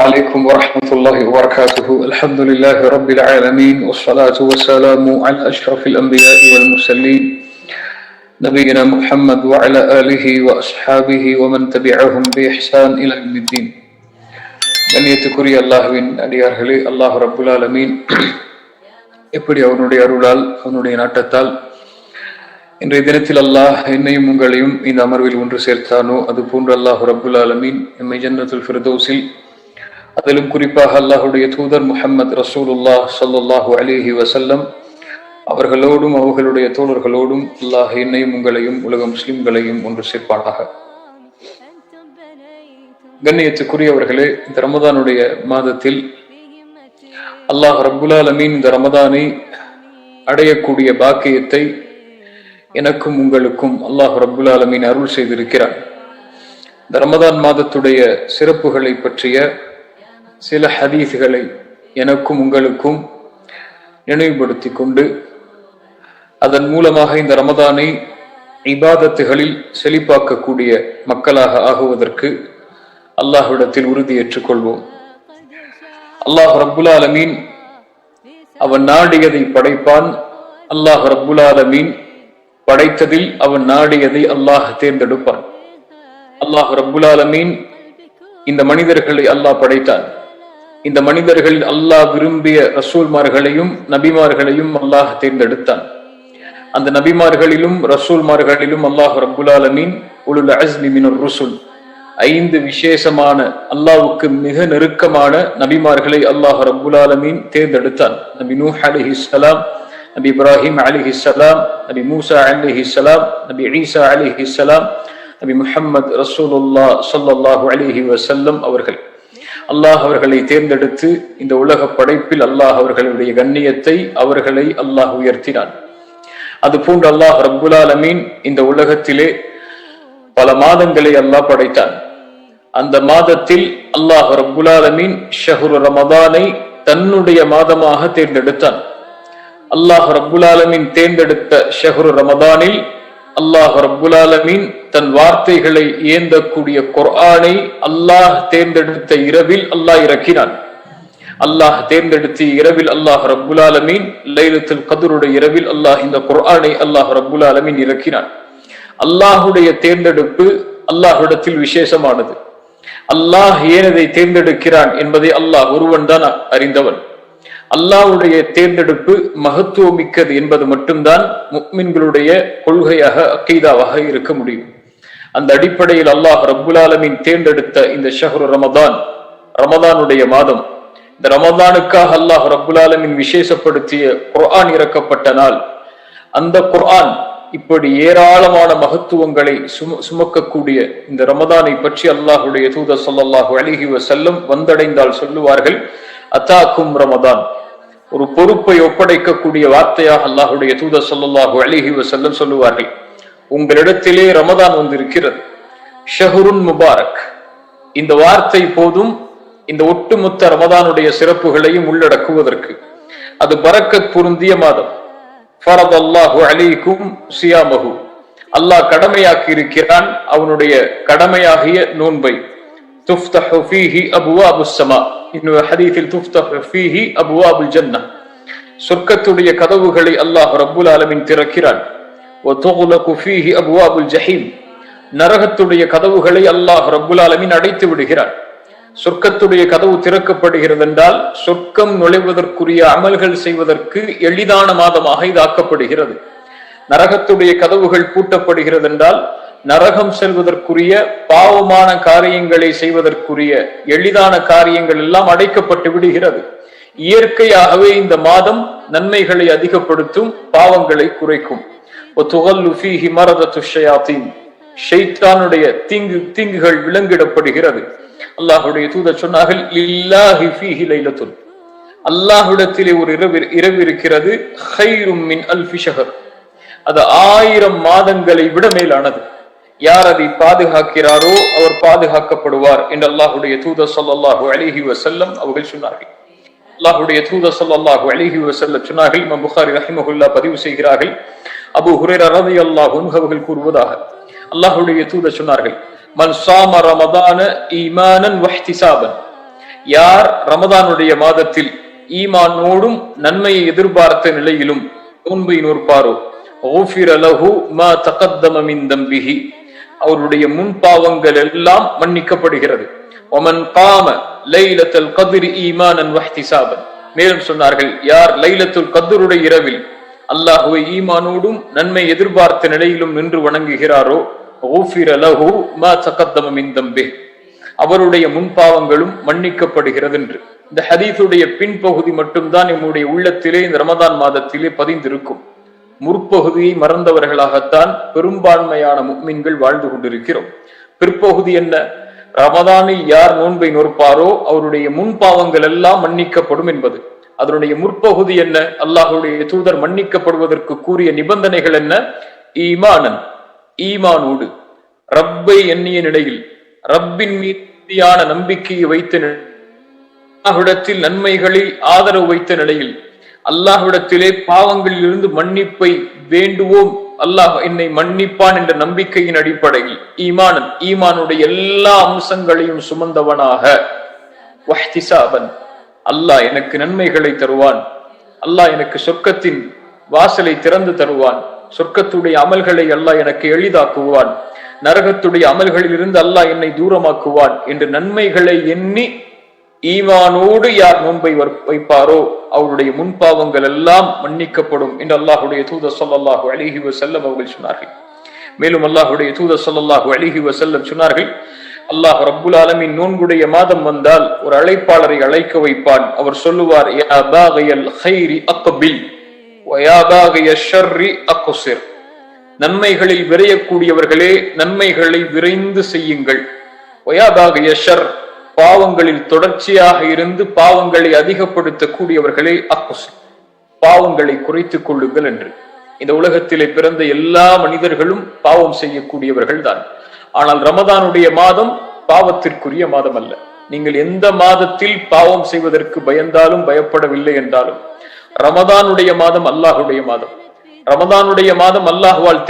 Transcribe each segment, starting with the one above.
عليكم ورحمة الله وبركاته. الحمد لله رب العالمين والصلاة والسلام على أشرف الأنبياء والمرسلين نبينا محمد وعلى آله وأصحابه ومن تبعهم بإحسان إلى يوم الدين. கண்ணியத்துக்குரிய அல்லாஹ்வின் அடியார்களே, அல்லாஹ் ரப்புல் ஆலமீன் எப்படி அவனுடைய அருளால் அவனுடைய நாட்டத்தால் இன்றைய தினத்தில் அல்லாஹ் என்னையும் உங்களையும் இந்த அமர்வில் ஒன்று சேர்த்தானோ அது போன்று அல்லாஹ் ரப்புல் ஆலமீன் எம்மை ஜன்னத்துல் ஃபிர்தௌஸில், அதிலும் குறிப்பாக அல்லாஹுடைய தூதர் முஹம்மது ரசூலுல்லாஹ் ஸல்லல்லாஹு அலைஹி வஸல்லம் அவர்களோடும் அவர்களுடைய தோழர்களோடும் அல்லாஹ் என்னையும் உங்களையும் உலக முஸ்லிம்களையும் ஒன்று சேர்ப்பானாக. கண்ணியத்துக்குரியவர்களே, இந்த ரமதானுடைய மாதத்தில் அல்லாஹ் ரப்புல் ஆலமீன் இந்த ரமதானை அடையக்கூடிய பாக்கியத்தை எனக்கும் உங்களுக்கும் அல்லாஹ் ரப்புல் ஆலமீன் அருள் செய்திருக்கிறார். இந்த ரமதான் மாதத்துடைய சிறப்புகளை பற்றிய சில ஹதீஸ்களை எனக்கும் உங்களுக்கும் நினைவுபடுத்தி கொண்டு அதன் மூலமாக இந்த ரமதானை இபாதத்துகளில் செழிப்பாக்கக்கூடிய மக்களாக ஆகுவதற்கு அல்லாஹ்விடத்தில் உறுதியேற்றுக் கொள்வோம். அல்லாஹ் ரப்புல் ஆலமீன் அவன் நாடியதை படைப்பான். அல்லாஹ் ரப்புல் ஆலமீன் படைத்ததில் அவன் நாடியதை அல்லாஹ் தேர்ந்தெடுப்பான். அல்லாஹ் ரப்புல் ஆலமீன் இந்த மனிதர்களை அல்லாஹ் படைத்தான். இந்த மனிதர்களில் அல்லாஹ் விரும்பிய ரசூல்மார்களையும் நபிமார்களையும் அல்லாஹ் தேர்ந்தெடுத்தான். அந்த நபிமார்களிலும் ரசூல்மார்களிலும் அல்லாஹ் ரப்புல் ஆலமீன் உலுல் அஸ்மி மினர் ருசுல், 5 விசேஷமான அல்லாஹ்வுக்கு மிக நெருக்கமான நபிமார்களை அல்லாஹ் ரப்புல் ஆலமீன் தேர்ந்தெடுத்தான். நபி நூஹ் அலைஹிஸ்ஸலாம், நபி இப்ராஹிம் அலைஹிஸ்ஸலாம், நபி மூசா அலைஹிஸ்ஸலாம், நபி ஈசா அலைஹிஸ்ஸலாம், நபி முஹம்மது ரசூலுல்லாஹ் ஸல்லல்லாஹு அலைஹி வஸல்லம் அவர்கள். அல்லாஹ் அவர்களை தேர்ந்தெடுத்து இந்த உலக படைப்பில் அல்லாஹ் அவர்களுடைய கண்ணியத்தை அவர்களை அல்லாஹ் உயர்த்தினான். அது போன்று அல்லாஹ் ரப்புல் ஆலமீன் இந்த உலகத்திலே பல மாதங்களை அல்லாஹ் படைத்தான். அந்த மாதத்தில் அல்லாஹ் ரப்புல் ஆலமீன் ஷஹ்ரு ரமதானை தன்னுடைய மாதமாக தேர்ந்தெடுத்தான். அல்லாஹ் ரப்புல் ஆலமீன் தேர்ந்தெடுத்த ஷஹ்ரு ரமதானில் அல்லாஹ் ரப்புல் ஆலமீன் தன் வார்த்தைகளை ஏந்தக்கூடிய குர்ஆனை அல்லாஹ் தேர்ந்தெடுத்த இரவில் அல்லாஹ் இறக்கினான். அல்லாஹ் தேர்ந்தெடுத்த இரவில் அல்லாஹ் ரப்புல் ஆலமீன் லைலத்துல் கத்ருடைய இரவில் அல்லாஹ் இந்த குர்ஆனை அல்லாஹ் ரப்புல் ஆலமீன் இறக்கினான். அல்லாஹுடைய தேர்ந்தெடுப்பு அல்லாஹ்விடத்தில் விசேஷமானது. அல்லாஹ் ஏன் அதை தேர்ந்தெடுக்கிறான் என்பதை அல்லாஹ் ஒருவன் தான் அறிந்தவன். அல்லாஹ்வுடைய தேர்ந்தெடுப்பு மகத்துவமிக்கது என்பது மட்டும்தான் முஃமின்களுடைய கொள்கையாக அக்கீதாவாக இருக்க முடியும். அந்த அடிப்படையில் அல்லாஹ் ரப்புல் ஆலமீன் தேர்ந்தெடுத்த இந்த ஷஹ்ரு ரமதான், ரமதானுடைய மாதம், இந்த ரமதானுக்காக அல்லாஹ் ரப்புல் ஆலமீன் விசேஷப்படுத்திய குர்ஆன் இறக்கப்பட்ட நாள். அந்த குர்ஆன் இப்படி ஏராளமான மகத்துவங்களை சுமக்கக்கூடிய இந்த ரமதானை பற்றி அல்லாஹுடைய தூதர் ஸல்லல்லாஹு அலைஹி வஸல்லம் வந்தடைந்தால் சொல்லுவார்கள், அத்தாக்கும் ரமதான். ஒரு பொறுப்பை ஒப்படைக்கக்கூடிய வார்த்தையாக அல்லாஹுடைய தூதர் ஸல்லல்லாஹு அலைஹி வஸல்லம் சொல்லுவார்கள், உங்களிடத்திலே ரமதான் வந்திருக்கிறது, ஷஹ்ருன் முபாரக். இந்த வார்த்தை போதும் இந்த ஒட்டுமொத்த ரமதானுடைய சிறப்புகளையும் உள்ளடக்குவதற்கு. அது பரக்கத் பொருந்திய மாதம். ஃபரதல்லாஹு அலைக்கும் சியாமஹு, அல்லாஹ் கடமையாக்கி இருக்கிறான் அவனுடைய கடமையாகிய நோன்பை. துஃப்தஹு ஃபீஹி அப்வாபுஸ் ஸமா, இன்னொரு ஹதீஸில் துஃப்தஹு ஃபீஹி அப்வாபுல் ஜன்னah, சொர்க்கத்துடைய கதவுகளை அல்லாஹ் ரப்புல் ஆலமீன் திறக்கிறான். வ துக்லகு ஃபீஹி அப்வாபுல் ஜஹீம், நரகத்துடைய கதவுகளை அல்லாஹ் ரப்புல் ஆலமீன் அடைத்து விடுகிறான். சொர்க்கத்துடைய கதவு திறக்கப்படுகிறது என்றால் சொர்க்கம் நுழைவதற்குரிய அமல்கள் செய்வதற்கு எளிதான மாதமாக இது ஆக்கப்படுகிறது. நரகத்துடைய கதவுகள் பூட்டப்படுகிறது என்றால் நரகம் செல்வதற்குரிய பாவமான காரியங்களை செய்வதற்குரிய எளிதான காரியங்கள் எல்லாம் அடைக்கப்பட்டு விடுகிறது. இயற்கையாகவே இந்த மாதம் நன்மைகளை அதிகப்படுத்தும், பாவங்களை குறைக்கும். ஷைத்தானுடைய தீங்குகள் விலங்கிடப்படுகிறது. அல்லாஹுடைய தூதர் சொன்னார்கள், லில்லாஹி ஃபீஹி லைலத்துன், அல்லாஹ்விடத்திலே ஒரு இரவு இருக்கிறது, கைரும் மின் அல்ஃபி ஷஹர், அது 1000 மாதங்களை விட மேலானது. யார் அதை பாதுகாக்கிறாரோ அவர் பாதுகாக்கப்படுவார் என்று அல்லாஹுடைய தூதர் ஸல்லல்லாஹு அலைஹி வஸல்லம் அவர்கள் சொன்னார்கள். அல்லாஹுடைய தூதர் ஸல்லல்லாஹு அலைஹி வஸல்லம் சொன்னார்கள், இமாம் புகாரி ரஹிமஹுல்லாஹ் பதிவு செய்கிறார்கள், அபூ ஹுரைரா ரலியல்லாஹு அன்ஹு அவர்கள் கூறுவதாக, அல்லாஹுடைய தூதர் சொன்னார்கள், மன் சாம ரமதான ஈமானன் வஹ்திசாபன், யார் ரமதானுடைய மாதத்தில் ஈமானோடும் நன்மையை எதிர்பார்த்த நிலையிலும் நோன்பை நோற்பாரோ அவருடைய முன்பாவங்கள் எல்லாம் மன்னிக்கப்படுகிறது. மேலும் சொன்னார்கள், யார் லைலத்துல் கத்ருடைய இரவில் அல்லாஹுவை ஈமானோடும் நன்மை எதிர்பார்த்த நிலையிலும் நின்று வணங்குகிறாரோ அவருடைய முன்பாவங்களும் மன்னிக்கப்படுகிறது என்று. இந்த ஹதீஸுடைய பின்பகுதி மட்டும்தான் நம்முடைய உள்ளத்திலே இந்த ரமதான் மாதத்திலே பதிந்திருக்கும். முற்பகுதியை மறந்தவர்களாகத்தான் பெரும்பான்மையான முஃமின்கள் வாழ்ந்து கொண்டிருக்கிறோம். பிற்பகுதி என்ன? ரமதானில் யார் நோன்பை நோற்பாரோ அவருடைய முன்பாவங்கள் எல்லாம் மன்னிக்கப்படும் என்பது. அதனுடைய முற்பகுதி என்ன? அல்லாஹுடைய தூதர் மன்னிக்கப்படுவதற்கு கூறிய நிபந்தனைகள் என்ன? ஈமானன், ஈமானோடு ரப்பை எண்ணிய நிலையில், ரப்பின் மீதியான நம்பிக்கையை வைத்த அல்லாஹ்விடத்தில் நன்மைகளில் ஆதரவு வைத்த நிலையில், அல்லாஹ்விடத்திலே பாவங்களில் இருந்து மன்னிப்பை வேண்டுவோம், அல்லாஹ் என்னை மன்னிப்பான் என்ற நம்பிக்கையின் அடிப்படையில் ஈமானன், ஈமானுடைய எல்லா அம்சங்களையும் சுமந்தவனாக, வஹ்திசாபன், அல்லாஹ் எனக்கு நன்மைகளை தருவான், அல்லாஹ் எனக்கு சொர்க்கத்தின் வாசலை திறந்து தருவான், சொர்க்கத்துடைய அமல்களை அல்லாஹ் எனக்கு எளிதாக்குவான், நரகத்துடைய அமல்களில் இருந்து அல்லாஹ் என்னை தூரமாக்குவான் என்று நன்மைகளை எண்ணி ஈமானோடு யார் நோன்பை வைப்பாரோ அவருடைய முன்பாவங்கள் எல்லாம் மன்னிக்கப்படும் என்று அல்லாஹுடைய தூதர் ஸல்லல்லாஹு அலைஹி வஸல்லம் அவர்கள் சொன்னார்கள். மேலும் அல்லாஹுடைய தூதர் ஸல்லல்லாஹு அலைஹி வஸல்லம் சொன்னார்கள், அல்லாஹ் ரப்புல் ஆலமீன் நோன்புடைய மாதம் வந்தால் ஒரு அழைப்பாளரை அழைக்க வைப்பான். அவர் சொல்லுவார், யா பாகியல் கைரி அக்பில் வ யா பாகிய ஷர்ரி அக்ஸிர். நன்மைகளில் விரையக்கூடியவர்களே நன்மைகளை விரைந்து செய்யுங்கள். வ யா பாகிய ஷர், பாவங்களில் தொடர்ச்சியாக இருந்து பாவங்களை அதிகப்படுத்தக்கூடியவர்களே அக்ஸிர், பாவங்களை குறைத்துக் கொள்ளுங்கள் என்று. இந்த உலகத்திலே பிறந்த எல்லா மனிதர்களும் பாவம் செய்யக்கூடியவர்கள் தான். ஆனால் ரமதானுடைய மாதம் பாவத்திற்குரிய மாதம் அல்ல. நீங்கள் எந்த மாதத்தில் பாவம் செய்வதற்கு பயந்தாலும் பயப்படவில்லை என்றாலும் ரமதானுடைய மாதம் அல்லாஹுடைய மாதம். ரமதானுடைய மாதம் அல்லாஹ்வால்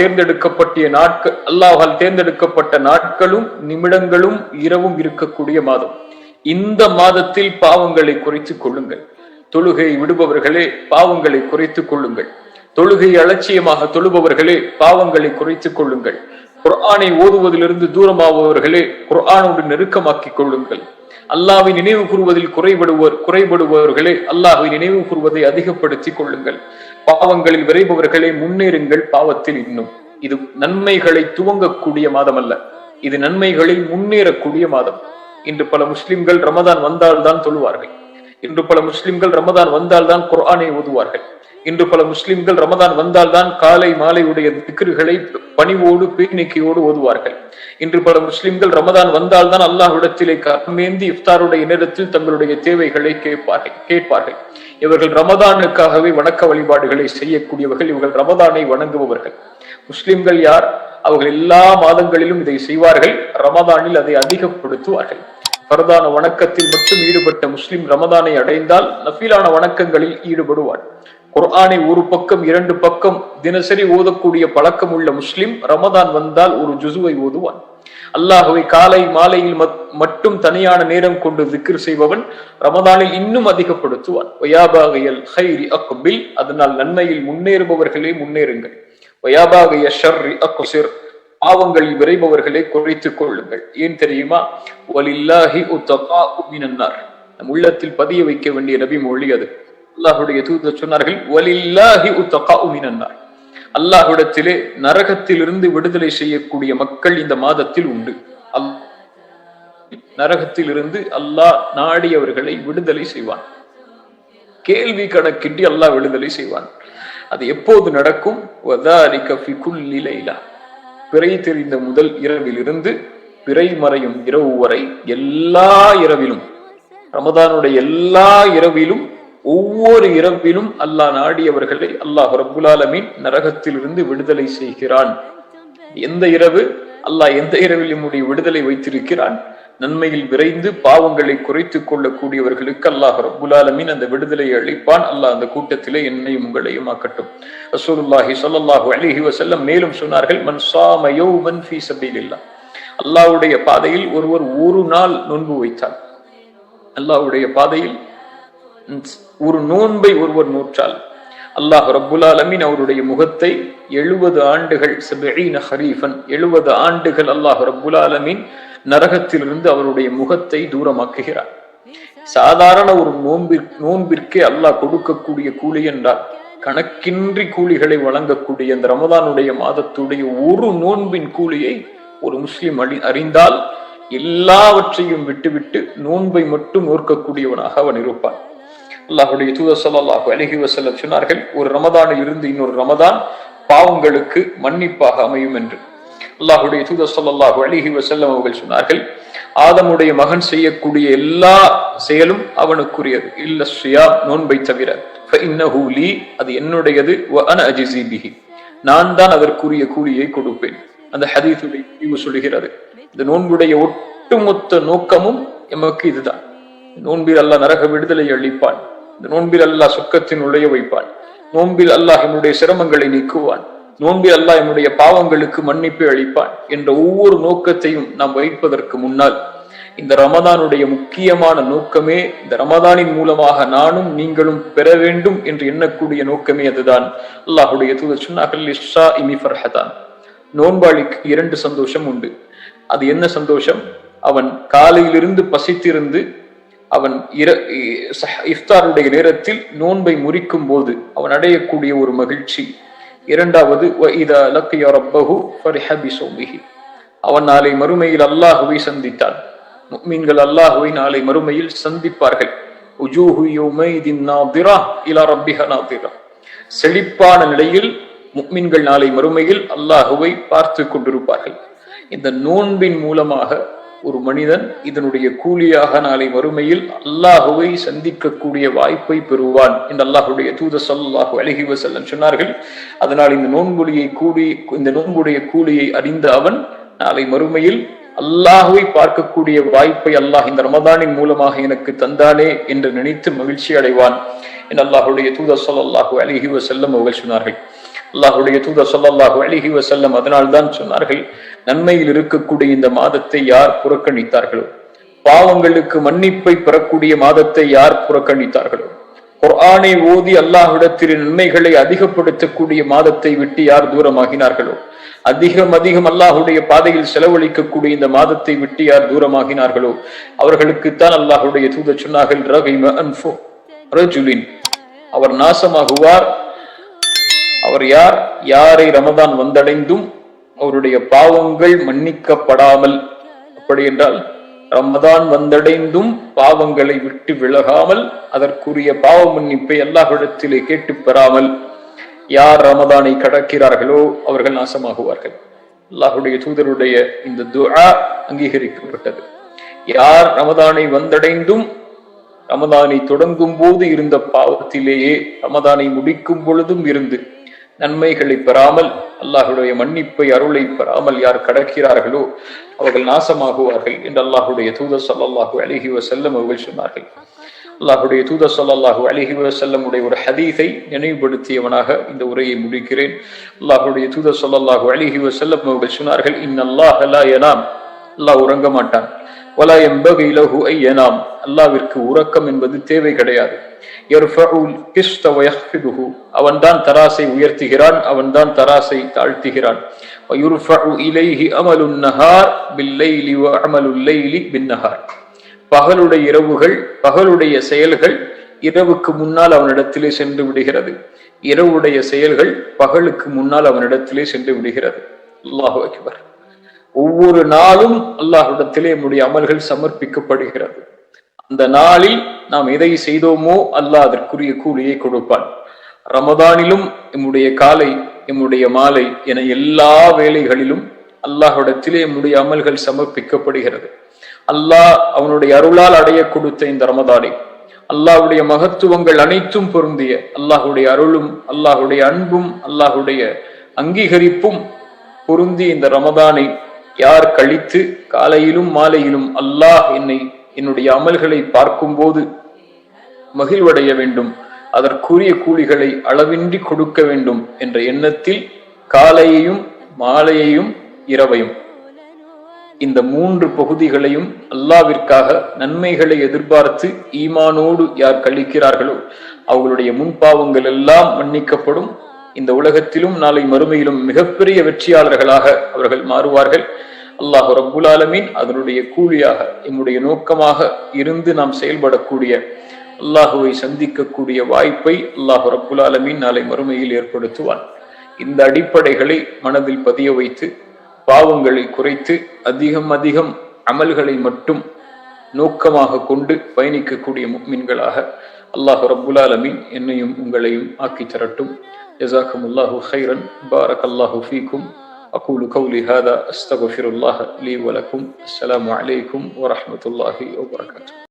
தேர்ந்தெடுக்கப்பட்ட நாட்களும் நிமிடங்களும் இரவும் இருக்கக்கூடிய மாதம். இந்த மாதத்தில் பாவங்களை குறைத்துக் கொள்ளுங்கள். தொழுகை விடுபவர்களே பாவங்களை குறைத்துக் கொள்ளுங்கள். தொழுகை அலட்சியமாக தொழுபவர்களே பாவங்களை குறைத்துக் கொள்ளுங்கள். குர்ஆனை ஓதுவதிலிருந்து தூரமாபவர்களே குர்ஆனோடு நெருக்கமாக்கிக் கொள்ளுங்கள். அல்லாஹ்வை நினைவு கூறுவதில் குறைபடுபவர்களே அல்லாஹ்வை நினைவு கூறுவதை அதிகப்படுத்திக் கொள்ளுங்கள். பாவங்களில் விரைபவர்களே முன்னேறுங்கள் பாவத்தில் இன்னும். இது நன்மைகளை துவங்கக்கூடிய மாதம் அல்ல, இது நன்மைகளில் முன்னேறக்கூடிய மாதம். இன்று பல முஸ்லிம்கள் ரமதான் வந்தால்தான் தொழுவார்கள். இன்று பல முஸ்லிம்கள் ரமதான் வந்தால்தான் குர்ஆனை ஓதுவார்கள். இன்று பல முஸ்லிம்கள் ரமதான் வந்தால்தான் காலை மாலையுடைய திக்ருகளை பணிவோடு பேணிக்கையோடு ஓதுவார்கள். இன்று பல முஸ்லிம்கள் ரமதான் வந்தால்தான் அல்லாஹ்விடத்திலே கரமேந்தி இஃப்தாருடைய நேரத்தில் தங்களுடைய தேவைகளை கேட்பார்கள். இவர்கள் ரமதானுக்காகவே வணக்க வழிபாடுகளை செய்யக்கூடியவர்கள், இவர்கள் ரமதானை வணங்குபவர்கள். முஸ்லிம்கள் யார்? அவர்கள் எல்லா மாதங்களிலும் இதை செய்வார்கள், ரமதானில் அதை அதிகப்படுத்துவார்கள். பரதான வணக்கத்தில் மட்டும் ஈடுபட்ட முஸ்லிம் ரமதானை அடைந்தால் நஃபிலான வணக்கங்களில் ஈடுபடுவார். குர்ஆனை ஒரு பக்கம் 2 பக்கம் தினசரி ஓதக்கூடிய பழக்கம் உள்ள முஸ்லிம் ரமதான் வந்தால் ஒரு ஜுசுவை ஓதுவான். அல்லாஹ்வை காலை மாலையில் மட்டும் தனியான நேரம் கொண்டு திக்ர் செய்பவன் ரமதானில் இன்னும் அதிகப்படுத்துவான். வயாபாகியல் கைரி அக்பில், அதனால் நன்மையில் முன்னேறுபவர்களே முன்னேறுங்கள். வயாபாகிய ஷர்ரி அக்ஸிர், பாவங்களில் விரைபவர்களை குறைத்துக் கொள்ளுங்கள். ஏன் தெரியுமா? வலில்லாஹி உத்தகாஉ மினன்னார், நம் உள்ளத்தில் பதிய வைக்க வேண்டிய நபி மொழி அது. அல்லாஹ்வுடைய தூதர் சொன்னார்கள், வலில்லாஹி உத்தகாஉ மினன்னார், அல்லாஹ்விடத்திலே நரகத்திலிருந்து விடுதலை செய்யக்கூடிய மக்கள் இந்த மாதத்தில் உண்டு. நரகத்திலிருந்து அல்லாஹ் நாடியவர்களை விடுதலை செய்வான். கேள்வி கணக்கின்றி அல்லாஹ் விடுதலை செய்வான். அது எப்போது நடக்கும்? வதாலிக ஃபி குல்லி லைலா, பிறை தெரிந்த முதல் இரவிலிருந்து பிறை மறையும் இரவு வரை எல்லா இரவிலும், ரமதானுடைய எல்லா இரவிலும், ஒவ்வொரு இரவிலும் அல்லாஹ் நாடியவர்களை அல்லாஹ் ரப்புல் ஆலமீன் நரகத்தில் இருந்து விடுதலை செய்கிறான். எந்த இரவு? அல்லாஹ் எந்த இரவில் நம்முடைய விடுதலை வைத்திருக்கிறான்? நன்மையில் விரைந்து பாவங்களை குறைத்துக் கொள்ளக்கூடியவர்களுக்கு அல்லாஹ் ரப்புல் ஆலமீன் அந்த விடுதலையை அளிப்பான். அல்லாஹ் அந்த கூட்டத்திலே என்னையும் உங்களையும் ஆக்கட்டும். ரசூலுல்லாஹி ஸல்லல்லாஹு அலைஹி வஸல்லம் மேலும் சொன்னார்கள், மன் ஸாம யௌமன் ஃபீ சபீலில்லாஹ், அல்லாஹ்வுடைய பாதையில் ஒருவர் ஒரு நாள் நோன்பு வைத்தார், அல்லாஹ்வுடைய பாதையில் ஒரு நோன்பை ஒருவர் நோற்றால் அல்லாஹ் ரப்புல் ஆலமீன் அவருடைய முகத்தை 70 ஆண்டுகள் 70 ஹரீஃபன் 70 ஆண்டுகள் அல்லாஹ் ரப்புல் ஆலமீன் நரகத்திலிருந்து அவருடைய முகத்தை தூரமாக்குகிறார். சாதாரண ஒரு நோன்பிற்கே அல்லாஹ் கொடுக்கக்கூடிய கூலி என்றால் கணக்கின்றி கூலிகளை வழங்கக்கூடிய இந்த ரமதானுடைய மாதத்துடைய ஒரு நோன்பின் கூலியை ஒரு முஸ்லிம் அறிந்தால் எல்லாவற்றையும் விட்டுவிட்டு நோன்பை மட்டும் நோக்கக்கூடியவனாக அவன் இருப்பான். அல்லாஹ்வுடைய தூதர் ஸல்லல்லாஹு அலைஹி வஸல்லம் சொன்னார்கள், ஒரு ரமதானில் இருந்து இன்னொரு ரமதான் பாவங்களுக்கு மன்னிப்பாக அமையும் என்று. அல்லாஹ்வுடைய தூதர் ஸல்லல்லாஹு அலைஹி வஸல்லம் அவர்கள் சொன்னார்கள், ஆதமுடைய மகன் செய்யக்கூடிய எல்லா செயலும் அவனுக்குரியது, இல்ல ஸியாம், நோன்பை தவிர. ஃபஇன்னஹு லீ, அது என்னுடையது, வ அன அஜ்ஸி பிஹி, நான் தான் அதற்குரிய கூலியை கொடுப்பேன். அந்த ஹதீஸுடைய முடிவு சொல்கிறது, இந்த நோன்புடைய ஒட்டுமொத்த நோக்கமும் எமக்கு இதுதான். நோன்பில் அல்லாஹ் நரக விடுதலை அளிப்பான், இந்த நோன்பில் அல்லாஹ் சொர்க்கத்தின் நுழைய வைப்பான், நோன்பில் அல்லாஹ் என்னுடைய சிரமங்களை நீக்குவான், நோன்பில் அல்லாஹ் என்னுடைய பாவங்களுக்கு மன்னிப்பு அளிப்பான் என்ற ஒவ்வொரு நோக்கத்தையும் நாம் வைப்பதற்கு முன்னால் இந்த ரமதானுடைய முக்கியமான நோக்கமே, இந்த ரமதானின் மூலமாக நானும் நீங்களும் பெற வேண்டும் என்று எண்ணக்கூடிய நோக்கமே அதுதான். அல்லாஹ்வுடைய தூதர் சொன்னார்கள், லிஸ்ஸாஇமி ஃபர்ஹதான், நோன்பாளிக்கு 2 சந்தோஷம் உண்டு. அது என்ன சந்தோஷம்? அவன் காலையிலிருந்து பசித்திருந்து அவன் இஃப்தாருடைய நேரத்தில் நோன்பை முறிக்கும் போது அவன் அடையக்கூடிய ஒரு மகிழ்ச்சி. இரண்டாவது, வஇதா லக்கிய ரப்பஹு ஃபரிஹ பிஸௌமிஹி, அவன் நாளை மறுமையில் அல்லாஹ்வை சந்தித்தான். முஃமின்கள் அல்லாஹ்வை நாளை மறுமையில் சந்திப்பார்கள். உஜூஹு யௌமைதின் நாதிரா இலா ரப்பிஹா நாதிரா, செழிப்பான நிலையில் முஃமின்கள் நாளை மறுமையில் அல்லாஹ்வை பார்த்து கொண்டிருப்பார்கள். இந்த நோன்பின் மூலமாக ஒரு மனிதன் இதனுடைய கூலியாக நாளை மறுமையில் அல்லாஹுவை சந்திக்கக்கூடிய வாய்ப்பை பெறுவான் என்று அல்லாஹுடைய தூதர் ஸல்லல்லாஹு அலைஹி வஸல்லம் சொன்னார்கள். அதனால் இந்த நோன்புடைய கூலியை அறிந்த அவன் நாளை மறுமையில் அல்லாஹுவை பார்க்கக்கூடிய வாய்ப்பை அல்லாஹ் இந்த ரமதானின் மூலமாக எனக்கு தந்தானே என்று நினைத்து மகிழ்ச்சி அடைவான் என்று அல்லாஹுடைய தூதர் ஸல்லல்லாஹு அலைஹி வஸல்லம் அவர்கள் சொன்னார்கள். அல்லாஹ்வுடைய தூதர் ஸல்லல்லாஹு அலைஹி வஸல்லம் அதனால்தான் சொன்னார்கள், நன்மையில் இருக்கக்கூடிய இந்த மாதத்தை யார் புறக்கணித்தார்களோ, பாவங்களுக்கு மன்னிப்பை பெறக்கூடிய மாதத்தை யார் புறக்கணித்தார்களோ, குர்ஆனை ஓதி அல்லாஹ்விடத்தில் நன்மைகளை அதிகப்படுத்தக்கூடிய மாதத்தை விட்டு யார் தூரமாகினார்களோ, அதிகம் அல்லாஹ்வுடைய பாதையில் செலவழிக்கக்கூடிய இந்த மாதத்தை விட்டு யார் தூரமாகினார்களோ அவர்களுக்குத்தான் அல்லாஹ்வுடைய தூதர் சொன்னார்கள், ரகிம அன்ஃபு ரஜுலின், அவர் நாசமாகுவார். அவர் யார்? யாரை ரமதான் வந்தடைந்தும் அவருடைய பாவங்கள் மன்னிக்கப்படாமல், அப்படி என்றால் ரமதான் வந்தடைந்தும் பாவங்களை விட்டு விலகாமல் அதற்குரிய பாவ மன்னிப்பை அல்லாஹ்விடத்திலே கேட்டு பெறாமல் யார் ரமதானை கடக்கிறார்களோ அவர்கள் நாசமாகுவார்கள். அல்லாஹ்வுடைய தூதருடைய இந்த துஆ அங்கீகரிக்கப்பட்டது. யார் ரமதானை வந்தடைந்தும் ரமதானை தொடங்கும் போது இருந்த பாவத்திலேயே ரமதானை முடிக்கும் பொழுதும் இருந்து நன்மைகளை பெறாமல் அல்லாஹ்வுடைய மன்னிப்பை அருளை பெறாமல் யார் கடக்கிறார்களோ அவர்கள் நாசமாகுவார்கள் என்று அல்லாஹ்வுடைய தூதர் ஸல்லல்லாஹு அலைஹி வஸல்லம் அவர்கள் சொன்னார்கள். அல்லாஹ்வுடைய தூதர் ஸல்லல்லாஹு அலைஹி வஸல்லம் உடைய ஒரு ஹதீஸை நினைவுபடுத்தியவனாக இந்த உரையை முடிக்கிறேன். அல்லாஹ்வுடைய தூதர் ஸல்லல்லாஹு அலைஹி வஸல்லம் அவர்கள் சொன்னார்கள், இன்னல்லாஹ லா யனாம், அல்லாஹ் உறங்க மாட்டான். வலா யம்பகி லஹு அன் யனாம், அல்லாஹ்விற்கு உறக்கம் என்பது தேவை கிடையாது. யர்ஃபஉல் கிஸ்த வ யஹ்ஃபிதுஹு, அவன்தான் தராசை உயர்த்துகிறான், அவன்தான் தராசை தாழ்த்துகிறான். வ யுர்ஃபஉ இலைஹி அமலுன் நஹார் பில்லைலி வ அமலுல் லைலி பின்னஹார், பகலுடைய இரவுகள், பகலுடைய செயல்கள் இரவுக்கு முன்னால் அவனிடத்திலே சென்று விடுகிறது, இரவுடைய செயல்கள் பகலுக்கு முன்னால் அவனிடத்திலே சென்று விடுகிறது. அல்லாஹு அக்பர். ஒவ்வொரு நாளும் அல்லாஹ்விடத்திலே நம்முடைய அமல்கள் சமர்ப்பிக்கப்படுகிறது. அந்த நாளில் நாம் எதை செய்தோமோ அல்லாஹ் அதற்குரிய கூலியை கொடுப்பான். ரமதானிலும் நம்முடைய காலை, நம்முடைய மாலை என எல்லா வேளைகளிலும் அல்லாஹ்விடத்திலே நம்முடைய அமல்கள் சமர்ப்பிக்கப்படுகிறது. அல்லாஹ் அவனுடைய அருளால் அடைய கொடுத்த இந்த ரமதானை, அல்லாஹ்வுடைய மகத்துவங்கள் அனைத்தும் பொருந்திய அல்லாஹ்வுடைய அருளும் அல்லாஹ்வுடைய அன்பும் அல்லாஹ்வுடைய அங்கீகரிப்பும் பொருந்திய இந்த ரமதானை யார் கழித்து காலையிலும் மாலையிலும் அல்லாஹ் என்னுடைய அமல்களை பார்க்கும் போது மகிழ்வடைய வேண்டும், அதற்குரிய கூலிகளை அளவின்றி கொடுக்க வேண்டும் என்ற எண்ணத்தில் காலையையும் மாலையையும் இரவையும் இந்த 3 பகுதிகளையும் அல்லாவிற்காக நன்மைகளை எதிர்பார்த்து ஈமானோடு யார் கழிக்கிறார்களோ அவர்களுடைய முன்பாவங்கள் எல்லாம் மன்னிக்கப்படும். இந்த உலகத்திலும் நாளை மறுமையிலும் மிகப்பெரிய வெற்றியாளர்களாக அவர்கள் மாறுவார்கள். அல்லாஹ் ரப்புல் ஆலமீன் அதனுடைய கூலியாக என்னுடைய நோக்கமாக இருந்து நாம் செயல்படக்கூடிய அல்லாஹுவை சந்திக்கக்கூடிய வாய்ப்பை அல்லாஹ் ரப்புல் ஆலமீன் நாளை மறுமையில் ஏற்படுத்துவான். இந்த அடிப்படைகளை மனதில் பதிய வைத்து பாவங்களை குறைத்து அதிகம் அமல்களை மட்டும் நோக்கமாக கொண்டு பயணிக்கக்கூடிய முஃமின்களாக அல்லாஹ் ரப்புல் ஆலமீன் என்னையும் உங்களையும் ஆக்கி தரட்டும். ஜஸாக்குமுல்லாஹு கைரன். பாரக்கல்லாஹு ஃபீக்கும். أقول قولي هذا أستغفر الله لي ولكم. السلام عليكم ورحمة الله وبركاته.